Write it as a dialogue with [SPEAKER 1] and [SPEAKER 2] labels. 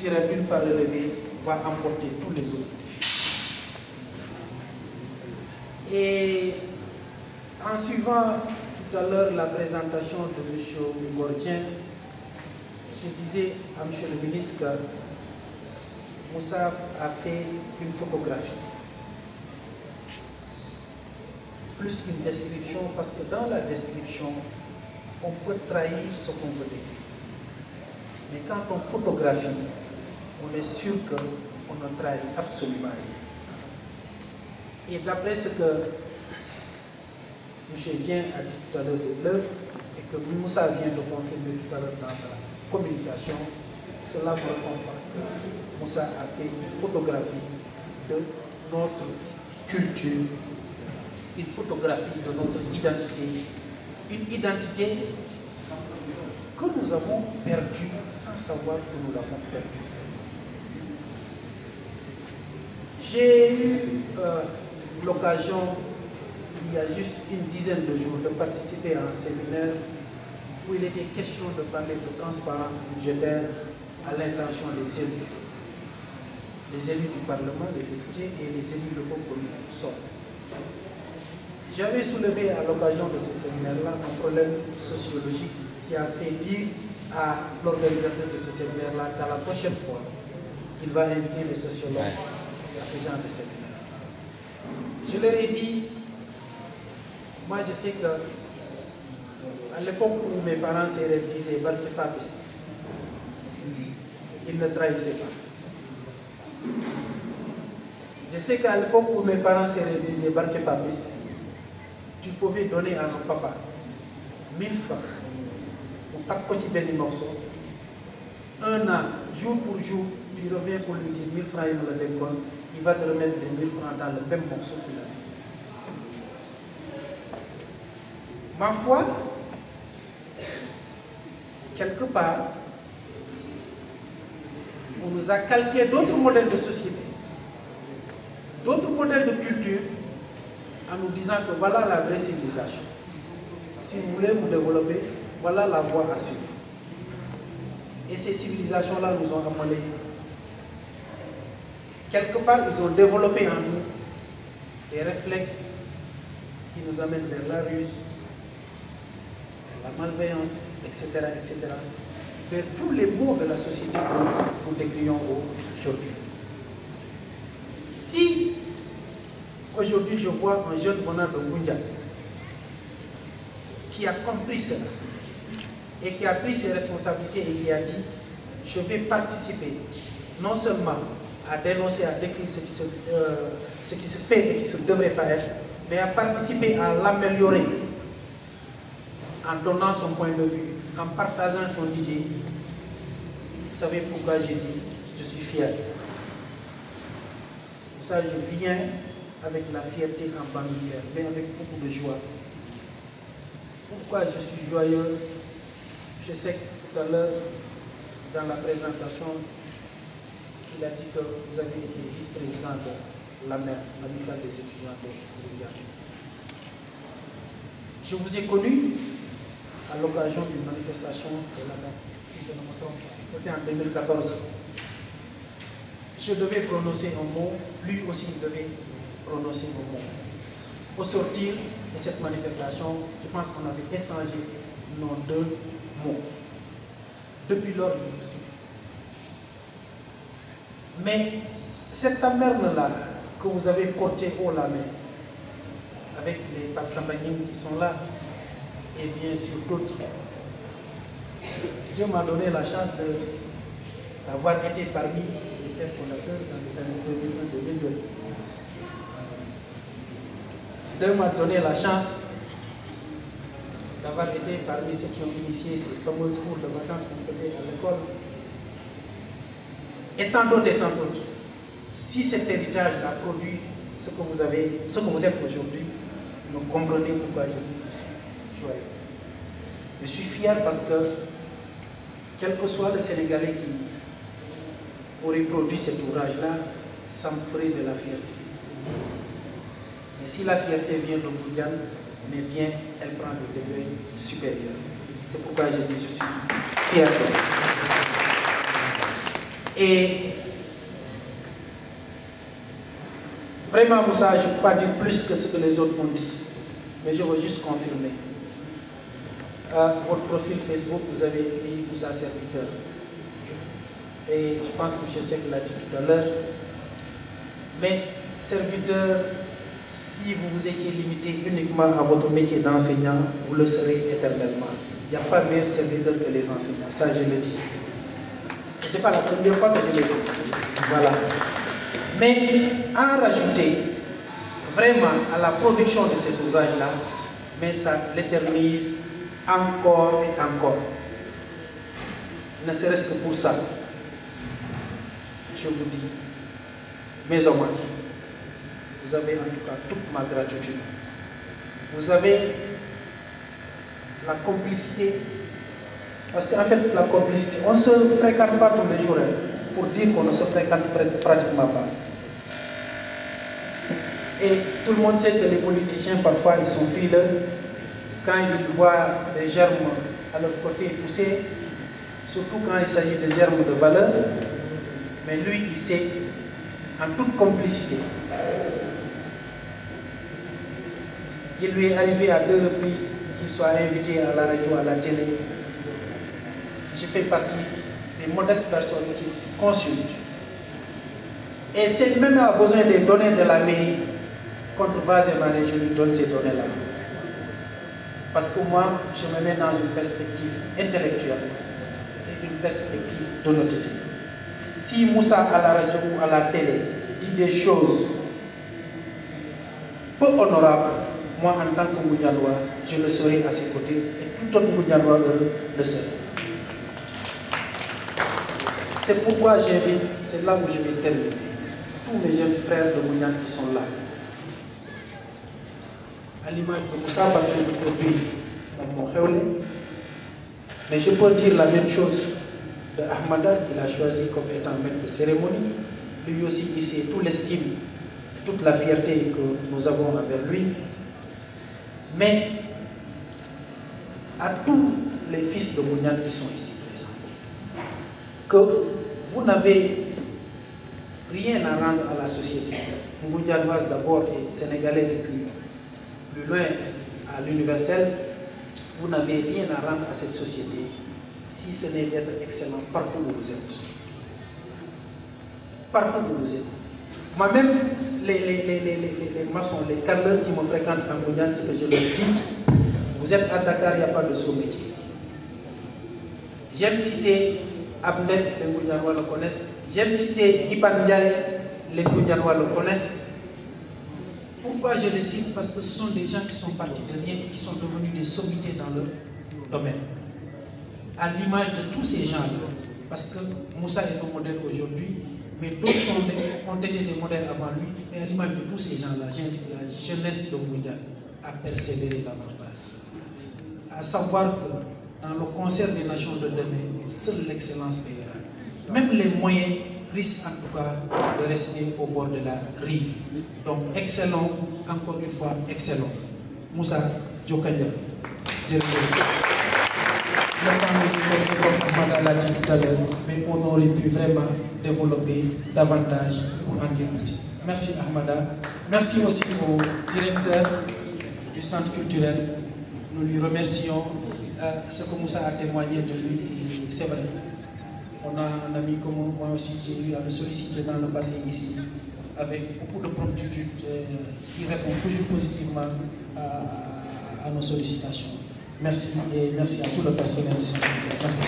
[SPEAKER 1] dirais une fois relevé, va emporter tous les autres défis. Et en suivant tout à l'heure la présentation de M. Gordien, je disais à M. le ministre que Moussa a fait une photographie, plus une description, parce que dans la description, on peut trahir ce qu'on veut décrire. Mais quand on photographie, on est sûr qu'on ne trahit absolument rien. Et d'après ce que M. Dien a dit tout à l'heure de l'œuvre, et que Moussa vient de confirmer tout à l'heure dans sa communication, cela me reconforte que Moussa a fait une photographie de notre culture, une photographie de notre identité, une identité que nous avons perdue sans savoir que nous l'avons perdue. J'ai eu l'occasion, il y a juste une dizaine de jours, de participer à un séminaire où il était question de parler de transparence budgétaire à l'intention des élus. Les élus du Parlement, les députés et les élus locaux que nous sommes. J'avais soulevé à l'occasion de ce séminaire-là un problème sociologique qui a fait dire à l'organisateur de ce séminaire-là qu'à la prochaine fois, il va inviter les sociologues à ce genre de séminaire. Je leur ai dit, moi je sais que à l'époque où mes parents se disaient Barke Fabis, ils ne trahissaient pas. Je sais qu'à l'époque où mes parents se disaient Barke Fabis, tu pouvais donner à un papa 1000 francs pour pas petit béni morceau. Un an, jour pour jour, tu reviens pour lui dire 1000 francs, il me le déconne, il va te remettre les 1000 francs dans le même morceau qu'il a dit. Ma foi, quelque part, on nous a calqué d'autres modèles de société, d'autres modèles de culture, en nous disant que voilà la vraie civilisation. Si vous voulez vous développer, voilà la voie à suivre. Et ces civilisations-là nous ont amenés. Quelque part, ils ont développé en nous des réflexes qui nous amènent vers la ruse, vers la malveillance, etc., etc., vers tous les maux de la société que nous décrions aujourd'hui. Si aujourd'hui je vois un jeune venant de Ngoundia qui a compris cela et qui a pris ses responsabilités et qui a dit je vais participer non seulement à dénoncer, à décrire ce qui se fait et qui ne devrait pas être, mais à participer à l'améliorer en donnant son point de vue, en partageant son idée. Vous savez pourquoi j'ai dit je suis fier. Pour ça, je viens avec la fierté en bandoulière, mais avec beaucoup de joie. Pourquoi je suis joyeux? Je sais que tout à l'heure, dans la présentation, il a dit que vous avez été vice-président de l'AMER, l'amicale des étudiants de Gouria. Je vous ai connu à l'occasion d'une manifestation de l'AMER, si je ne me trompe, c'était en 2014. Je devais prononcer un mot, lui aussi il devait prononcer un mot. Au sortir de cette manifestation, je pense qu'on avait échangé nos deux mots. Depuis lors, je me suis. Mais cette amerne-là que vous avez portée haut la main, avec les Pape Sambagnim qui sont là, et bien sûr d'autres, Dieu m'a donné la chance d'avoir été parmi les pères fondateurs dans les années 2001-2002. Dieu m'a donné la chance d'avoir été parmi ceux qui ont initié ces fameuses cours de vacances qu'on faisait à l'école. Et tant d'autres et tant d'autres. Si cet héritage a produit ce que vous êtes aujourd'hui, vous comprenez pourquoi je suis joyeux. Je suis fier parce que, quel que soit le Sénégalais qui aurait produit cet ouvrage-là, ça me ferait de la fierté. Mais si la fierté vient de Goudiane, mais bien, elle prend le degré supérieur. C'est pourquoi je dis je suis fier de vous. Et vraiment, Moussa, je ne peux pas dire plus que ce que les autres ont dit, mais je veux juste confirmer. Votre profil Facebook, vous avez écrit Moussa Serviteur. Et je pense que M. Seck l'a dit tout à l'heure. Mais serviteur, si vous vous étiez limité uniquement à votre métier d'enseignant, vous le serez éternellement. Il n'y a pas meilleur serviteur que les enseignants, ça je le dis. Et ce n'est pas la première fois que je le dis. Voilà. Mais en rajouter vraiment à la production de cet ouvrage-là, mais ça l'éternise encore et encore. Ne serait-ce que pour ça, je vous dis, mes hommages, vous avez en tout cas toute ma gratitude. Vous avez la complicité, parce qu'en fait la complicité, on ne se fréquente pas tous les jours, hein, pour dire qu'on ne se fréquente pratiquement pas. Et tout le monde sait que les politiciens parfois ils sont frileux quand ils voient des germes à leur côté pousser, surtout quand il s'agit de germes de valeur. Mais lui, il sait, en toute complicité, il lui est arrivé à 2 reprises qu'il soit invité à la radio, à la télé. Je fais partie des modestes personnes qui consultent. Et s'il même a besoin des données de la mairie, contre vase et marée, je lui donne ces données-là. Parce que moi, je me mets dans une perspective intellectuelle et une perspective d'honnêteté. Si Moussa à la radio ou à la télé dit des choses peu honorables, moi en tant que Ngoundianois, je le serai à ses côtés et tout autre Ngoundianois le sera. C'est pourquoi j'invite, c'est là où je vais terminer, tous mes jeunes frères de Ngoundiane qui sont là. À l'image de Moussa, parce que aujourd'hui, mon xewle, mais je peux dire la même chose de Ahmada, qu'il a choisi comme étant maître de cérémonie. Lui aussi, il sait tout l'estime et toute la fierté que nous avons envers lui. Mais à tous les fils de Ngoundiane qui sont ici présents, que vous n'avez rien à rendre à la société ngoundianoise d'abord et sénégalaise et plus loin à l'universel, vous n'avez rien à rendre à cette société si ce n'est d'être excellent partout où vous êtes. Partout où vous êtes. Moi-même, les maçons, les carreleurs qui me fréquentent en Ngoundiane, c'est que je leur dis, vous êtes à Dakar, il n'y a pas de sous-métier. J'aime citer Abnet, les Ngoundianois le connaissent. J'aime citer Iban Ndiaye, les Ngoundianois le connaissent. Pourquoi je les cite? Parce que ce sont des gens qui sont partis de rien et qui sont devenus des sommités dans leur domaine. À l'image de tous ces gens-là. Parce que Moussa est un modèle aujourd'hui, mais d'autres ont été des modèles avant lui. Mais à l'image de tous ces gens-là, j'invite la jeunesse de Ngoundiane à persévérer davantage. À savoir que dans le concert des nations de demain, seule l'excellence payera. Même les moyens risquent en tout cas de rester au bord de la rive. Donc excellent, encore une fois excellent. Moussa Djokandja, je le comme Ahmada l'a dit tout à l'heure, mais on aurait pu vraiment développer davantage pour en dire plus. Merci Ahmada. Merci aussi au directeur du centre culturel. Nous lui remercions. Ce que Moussa a témoigné de lui, c'est vrai. On a un ami comme moi aussi, j'ai eu à le solliciter dans le passé ici, avec beaucoup de promptitude. Il répond toujours positivement à nos sollicitations. Merci et merci à tout le personnel du centre culturel. Merci.